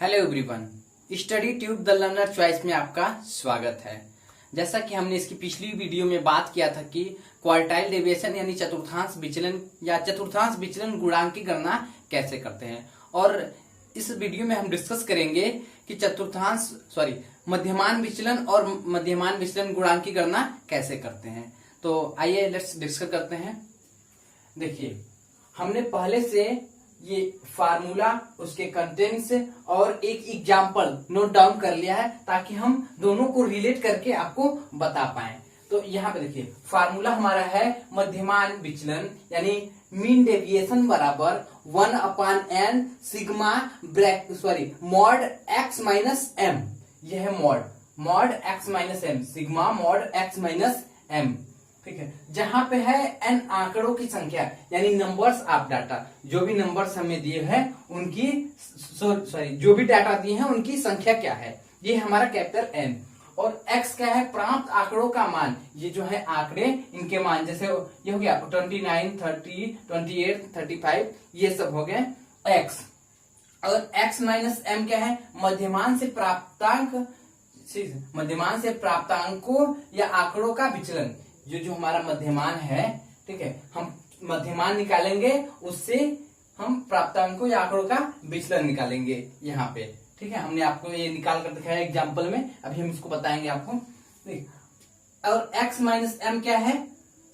Hello everyone, study tube the learner choice में आपका स्वागत है। जैसा कि हमने इसकी पिछली वीडियो में बात किया था कि क्वार्टाइल डेविएशन यानी चतुर्थांश विचलन या चतुर्थांश विचलन गुणांक की गणना कैसे करते हैं, और इस वीडियो में हम डिस्कस करेंगे कि मध्यमान विचलन और मध्यमान विचलन गुणांक की गणना कैसे करते हैं। तो आइए लेट्स डिस्कस करते हैं। देखिए, हमने पहले से ये फार्मूला, उसके कंटेंट्स और एक एग्जाम्पल नोट डाउन कर लिया है ताकि हम दोनों को रिलेट करके आपको बता पाए। तो यहाँ पे देखिए, फार्मूला हमारा है मध्यमान विचलन यानी मीन डेविएशन बराबर 1/n sigma mod x minus m। यह है mod x minus m, sigma mod x minus m। ठीक है, जहां पे है n आंकड़ों की संख्या यानी नंबर्स ऑफ डाटा, जो भी नंबर्स हमें दिए हैं उनकी जो भी डाटा दिए हैं उनकी संख्या क्या है, ये हमारा कैपिटल N। और x क्या है, प्राप्त आंकड़ों का मान। ये जो है आंकड़े, इनके मान, जैसे ये हो गया 29, 30, 28, 35, ये सब हो गए x। और x माइनस m क्या है, मध्यमान से प्राप्तांकों या आंकड़ों का विचलन। जो हमारा मध्यमान है, ठीक है, हम मध्यमान निकालेंगे, उससे हम प्राप्तांकों या आंकड़ों का विचलन निकालेंगे यहाँ पे। ठीक है, हमने आपको ये निकाल कर दिखाया एग्जाम्पल में, अभी हम इसको बताएंगे आपको। और x माइनस m क्या है,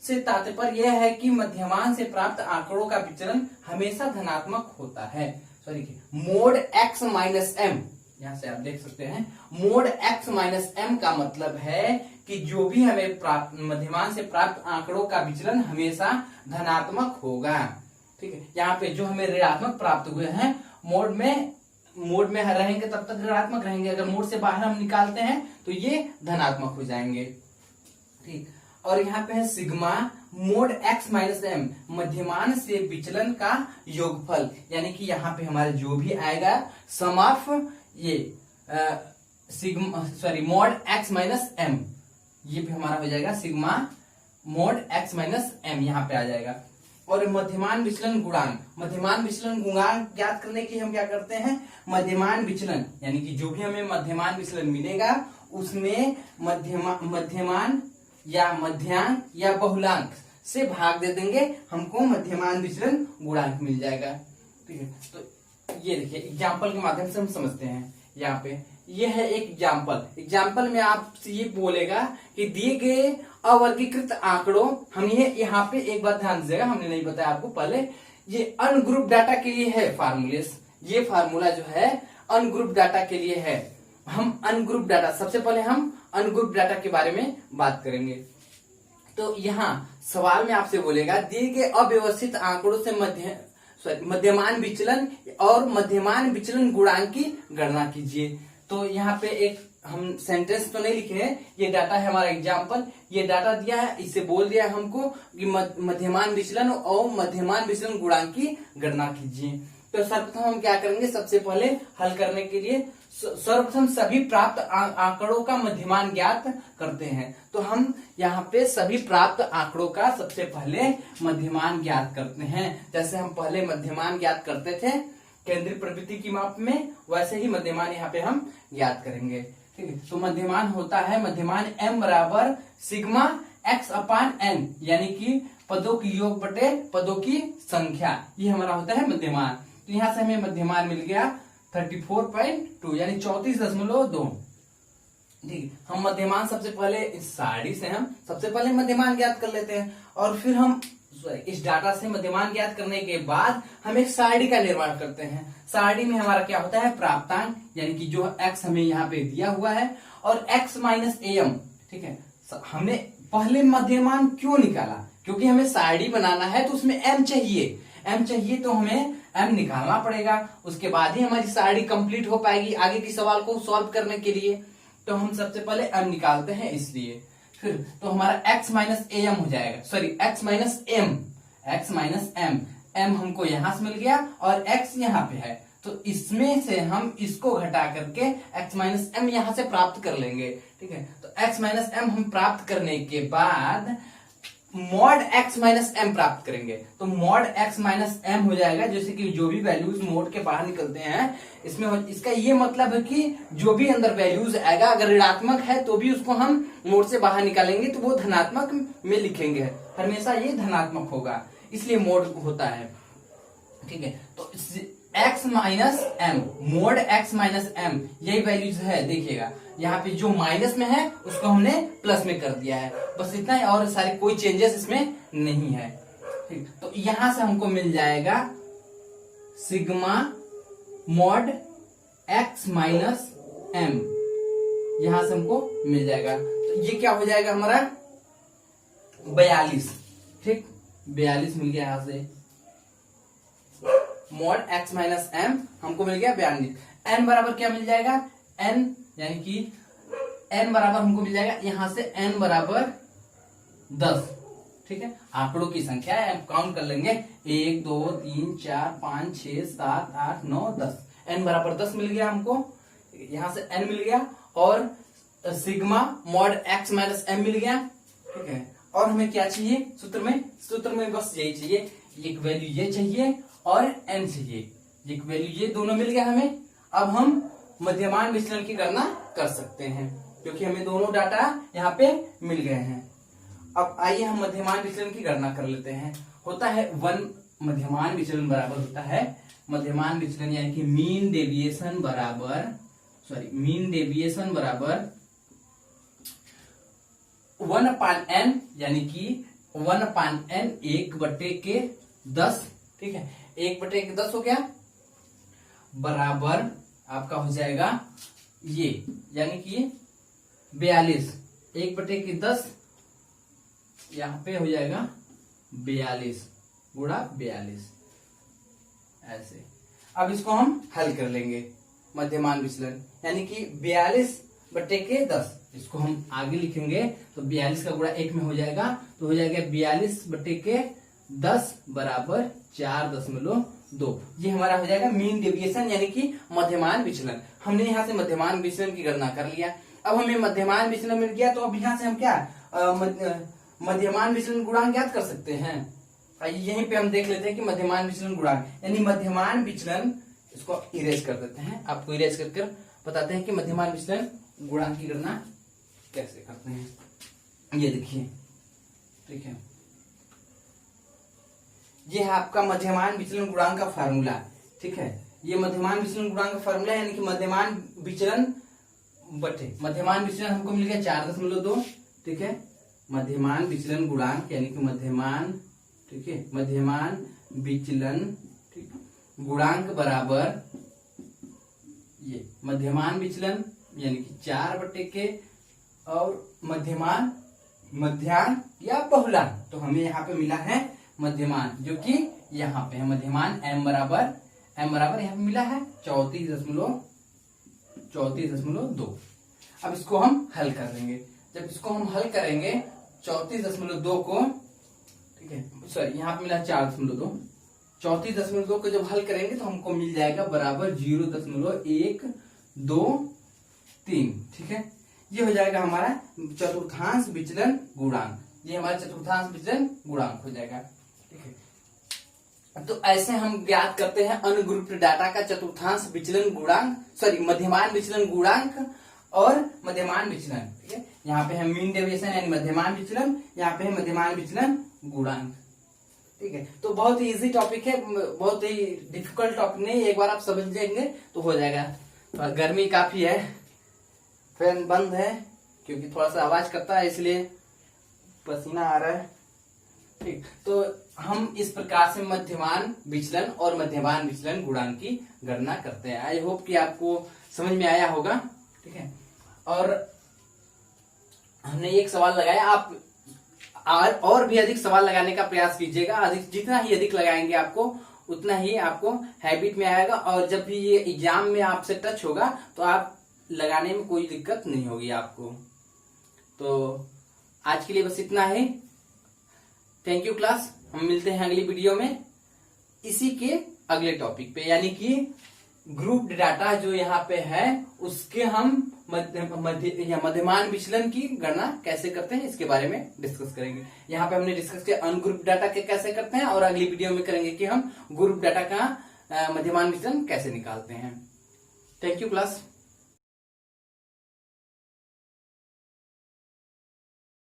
से तात्पर्य यह है कि मध्यमान से प्राप्त आंकड़ों का विचलन हमेशा धनात्मक होता है। मोड x माइनस m, यहाँ से आप देख सकते हैं, मोड x माइनस m का मतलब है कि जो भी हमें मध्यमान से प्राप्त आंकड़ों का विचलन हमेशा धनात्मक होगा। ठीक है, यहाँ पे जो हमें ऋणात्मक प्राप्त हुए हैं मोड में रहेंगे तब तक ऋणात्मक रहेंगे, अगर मोड से बाहर हम निकालते हैं तो ये धनात्मक हो जाएंगे। ठीक, और यहाँ पे है sigma mode x minus m, मध्यमान से विचलन का योगफल, यानी कि यहाँ पे हमारे जो भी आएगा सम ऑफ ये मोड x माइनस m, ये भी हमारा हो जाएगा sigma mode x minus m, यहाँ पे आ जाएगा। और मध्यमान विचलन गुणांक ज्ञात करने की हम क्या करते हैं, मध्यमान विचलन यानी कि जो भी हमें मध्यमान विचलन मिलेगा उसमें मध्यमान या मध्यांक या बहुलांक से भाग दे देंगे, हमको मध्यमान विचलन गुणांक मिल जाएगा। ठीक है, तो ये देखिए एग्जाम्पल के माध्यम से हम समझते हैं। यहाँ पे ये है एक एग्जाम्पल में आपसे ये बोलेगा कि दिए गए अवर्गीकृत आंकड़ों, हम ये यहाँ पे एक बात ध्यान दीजिएगा, हमने नहीं बताया आपको पहले, ये अनग्रुप डाटा के लिए है ये फार्मूला जो है अनग्रुप डाटा के लिए है। हम अनग्रुप डाटा, सबसे पहले हम अनग्रुप डाटा के बारे में बात करेंगे। तो यहाँ सवाल में आपसे बोलेगा दिए गए अव्यवस्थित आंकड़ों से मध्यमान विचलन और मध्यमान विचलन गुणांक की गणना कीजिए। तो यहाँ पे एक हम सेंटेंस तो नहीं लिखे हैं, ये डाटा है हमारा एग्जाम्पल, ये डाटा दिया है, इससे बोल दिया है हमको कि मध्यमान विचलन और मध्यमान विचलन गुणांक की गणना कीजिए। तो सर्वप्रथम हम क्या करेंगे, सबसे पहले हल करने के लिए सर्वप्रथम सभी प्राप्त आंकड़ों का मध्यमान ज्ञात करते हैं। तो हम यहाँ पे सभी प्राप्त आंकड़ों का सबसे पहले मध्यमान ज्ञात करते हैं। जैसे हम पहले मध्यमान ज्ञात करते थे केंद्रीय प्रवृत्ति की माप में, वैसे ही मध्यमान यहाँ पे हम ज्ञात करेंगे। ठीक है, तो मध्यमान होता है मध्यमान m बराबर सिग्मा x अपान n, यानी कि पदों की योग बटे पदों की संख्या, ये हमारा होता है मध्यमान। तो यहाँ से हमें मध्यमान मिल गया 34.2 यानी 34.2। ठीक, हम मध्यमान सबसे पहले इस सारणी से हम सबसे पहले मध्यमान ज्ञात कर लेते हैं, और फिर हम इस डाटा से मध्यमान ज्ञात करने के बाद हम एक सारणी का निर्माण करते हैं। सारणी में हमारा क्या होता है, प्राप्तांक, यानी कि जो x हमें यहाँ पे दिया हुआ है, और x माइनस am। ठीक है, हमने पहले मध्यमान क्यों निकाला, क्योंकि हमें सारणी बनाना है तो उसमें m चाहिए तो हमें m निकालना पड़ेगा, उसके बाद ही हमारी सारणी कंप्लीट हो पाएगी आगे की सवाल को सॉल्व करने के लिए। तो हम सबसे पहले m निकालते हैं, इसलिए फिर तो हमारा x माइनस am हो जाएगा, x माइनस m हमको यहां से मिल गया और x यहाँ पे है, तो इसमें से हम इसको घटा करके x माइनस m यहाँ से प्राप्त कर लेंगे। ठीक है, तो x माइनस m हम प्राप्त करने के बाद मॉड x माइनस एम प्राप्त करेंगे। तो मॉड x माइनस एम हो जाएगा, जैसे कि जो भी वैल्यूज मोड के बाहर निकलते हैं इसमें इसका ये मतलब है कि जो भी अंदर वैल्यूज आएगा अगर ऋणात्मक है तो भी उसको हम मोड से बाहर निकालेंगे तो वो धनात्मक में लिखेंगे, हमेशा ये धनात्मक होगा, इसलिए मोड होता है। ठीक है, तो x minus m, mod x minus m यही वैल्यूज है। देखिएगा यहाँ पे जो माइनस में है उसको हमने प्लस में कर दिया है, बस इतना ही, और सारे कोई चेंजेस इसमें नहीं है। ठीक, तो यहां से हमको मिल जाएगा sigma mod x minus m, यहां से हमको मिल जाएगा। तो ये क्या हो जाएगा हमारा 42। ठीक, 42 मिल गया यहां से, मॉड x माइनस एम हमको मिल गया 42। n बराबर क्या मिल जाएगा, n यानी कि n बराबर हमको मिल जाएगा यहां से n बराबर 10। ठीक है, आंकड़ों की संख्या है, काउंट कर लेंगे 1 2 3 4 5 6 7 8 9 10, n बराबर 10 मिल गया हमको, यहां से n मिल गया, और sigma mod x minus M मिल गया। ठीक है, और हमें क्या चाहिए सूत्र में बस यही चाहिए, एक वैल्यू ये चाहिए और n चाहिए, एक वैल्यू ये दोनों मिल गया हमें। अब हम मध्यमान विचलन की गणना कर सकते हैं क्योंकि हमें दोनों डाटा यहाँ पे मिल गए हैं। अब आइए हम मध्यमान विचलन की गणना कर लेते हैं। होता है 1, मध्यमान विचलन बराबर होता है, मध्यमान विचलन यानी कि मीन डेविएशन बराबर 1/n, यानी कि 1/n 1/10। ठीक है, 1/10 हो गया, बराबर आपका हो जाएगा ये, यानी कि 42, 1/10 यहां पे हो जाएगा 42 गुणा 42 ऐसे। अब इसको हम हल कर लेंगे, मध्यमान विचलन यानी कि 42/10, इसको हम आगे लिखेंगे तो 42 का गुणा 1 में हो जाएगा, तो हो जाएगा 42/10 बराबर 4.2। ये हमारा हो जाएगा मीन डेविएशन यानी कि मध्यमान विचलन। हमने यहाँ से मध्यमान विचलन की गणना कर लिया। अब हमें मध्यमान विचलन मिल गया, तो अब यहाँ से हम क्या मध्यमान विचलन गुणांक ज्ञात कर सकते हैं। यहीं पे हम देख लेते हैं कि मध्यमान विचलन गुणांक यानी मध्यमान विचलन, इसको इरेज कर देते हैं, आपको इरेज कर बताते हैं कि मध्यमान विचलन गुणांक की गणना कैसे करते हैं। ये देखिए, ठीक है, ये है आपका मध्यमान विचलन गुणांक का फार्मूला। ठीक है, ये मध्यमान विचलन गुणांक का फार्मूला यानी कि मध्यमान विचलन बटे मध्यमान विचलन हमको मिल गया 4.2। ठीक है, मध्यमान विचलन गुणांक यानी कि मध्यमान, ठीक है, मध्यमान विचलन गुणांक बराबर ये मध्यमान विचलन यानी कि 4/के और मध्यमान मध्याह्न या बहुलांक, तो हमें यहाँ पे मिला है मध्यमान, जो कि यहाँ पे है मध्यमान m बराबर यहाँ पे मिला है 34.2। अब इसको हम हल कर लेंगे। जब इसको हम हल करेंगे 34.2 को, ठीक है, सॉरी यहाँ पे मिला 4.2, 34.2 को जब हल करेंगे तो हमको मिल जाएगा बराबर 0.123। ठीक है, ये हो जाएगा हमारा चतुर्थांश विचलन गुणांक, ये हमारा चतुर्थांश विचलन गुणांक हो जाएगा। ठीक है, तो ऐसे हम ज्ञात करते हैं अनग्रुप्ड डाटा का चतुर्थांश विचलन गुणांक, सॉरी मध्यमान विचलन गुणांक और मध्यमान विचलन। ठीक है, यहाँ पे है मीन डेविएशन यानी मध्यमान विचलन, यहाँ पे है मध्यमान विचलन गुणांक। ठीक है, तो बहुत ही इजी टॉपिक है, बहुत ही डिफिकल्ट टॉपिक नहीं, एक बार आप समझ जाएंगे तो हो जाएगा। तो गर्मी काफी है, फैन बंद है क्योंकि थोड़ा सा आवाज करता है इसलिए पसीना आ रहा है। ठीक, तो हम इस प्रकार से मध्यमान विचलन और मध्यमान विचलन गुणांक की गणना करते हैं। आई होप कि आपको समझ में आया होगा। ठीक है, और हमने एक सवाल लगाया, आप और भी अधिक सवाल लगाने का प्रयास कीजिएगा। अधिक, जितना ही अधिक लगाएंगे आपको उतना ही आपको हैबिट में आएगा, और जब भी ये एग्जाम में आपसे टच होगा तो आप लगाने में कोई दिक्कत नहीं होगी आपको। तो आज के लिए बस इतना ही। थैंक यू क्लास, हम मिलते हैं अगली वीडियो में इसी के अगले टॉपिक पे, यानी कि ग्रुप डाटा जो यहाँ पे है उसके हम मध्यमान विचलन की गणना कैसे करते हैं इसके बारे में डिस्कस करेंगे। यहाँ पे हमने डिस्कस किया अनग्रुप डाटा के कैसे करते हैं, और अगली वीडियो में करेंगे कि हम ग्रुप डाटा का मध्यमान विचलन कैसे निकालते हैं। Thank you class.